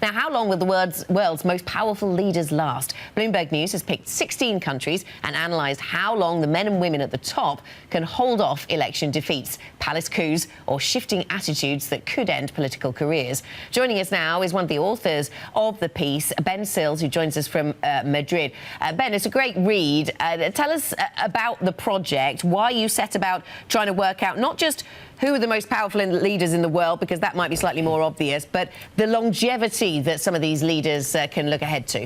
Now, how long will the world's most powerful leaders last? Bloomberg News has picked 16 countries and analysed how long the men and women at the top can hold off election defeats, palace coups or shifting attitudes that could end political careers. Joining us now is one of the authors of the piece, Ben Sills, who joins us from Madrid. Ben, it's a great read. Tell us about the project, why you set about trying to work out not just who are the most powerful leaders in the world, because that might be slightly more obvious, but the longevity that some of these leaders can look ahead to.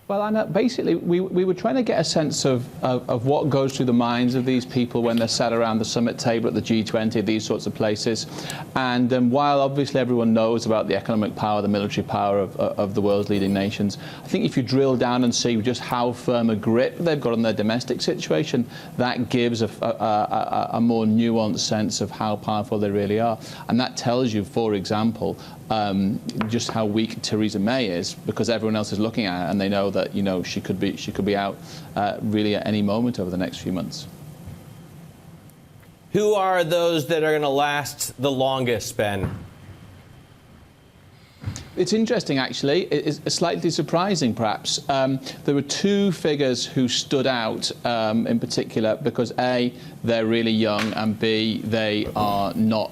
Well, Anna, basically, we were trying to get a sense of what goes through the minds of these people when they're sat around the summit table at the G20, these sorts of places. And while obviously everyone knows about the economic power, the military power of the world's leading nations, I think if you drill down and see just how firm a grip they've got on their domestic situation, that gives a more nuanced sense of how powerful they really are. And that tells you, for example, just how weak Theresa May is, because everyone else is looking at her and they know that she could be out really at any moment over the next few months. Who are those that are going to last the longest, Ben? It's interesting, actually. It's slightly surprising, perhaps. There were two figures who stood out in particular because, A, they're really young, and B, they are not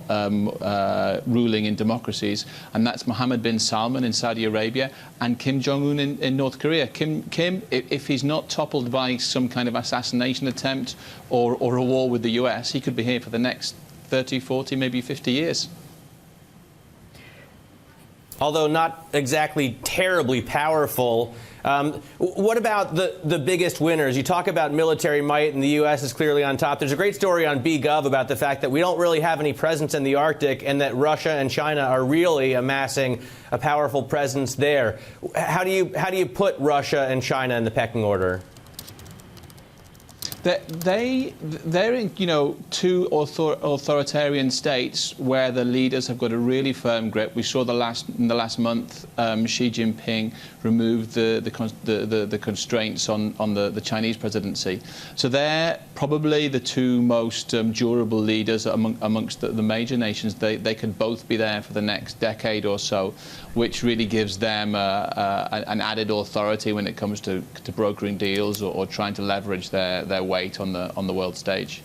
ruling in democracies, and that's Mohammed bin Salman in Saudi Arabia and Kim Jong-un in North Korea. Kim, if he's not toppled by some kind of assassination attempt or a war with the US, he could be here for the next 30, 40, maybe 50 years. Although not exactly terribly powerful. What about the biggest winners? You talk about military might, and the U.S. is clearly on top. There's a great story on BGov about the fact that we don't really have any presence in the Arctic, and that Russia and China are really amassing a powerful presence there. How do you put Russia and China in the pecking order? They're in, two authoritarian states where the leaders have got a really firm grip. We saw in the last month, Xi Jinping removed the constraints on the Chinese presidency. So they're probably the two most durable leaders amongst the major nations. They could both be there for the next decade or so, which really gives them an added authority when it comes to brokering deals or trying to leverage their weight on the world stage.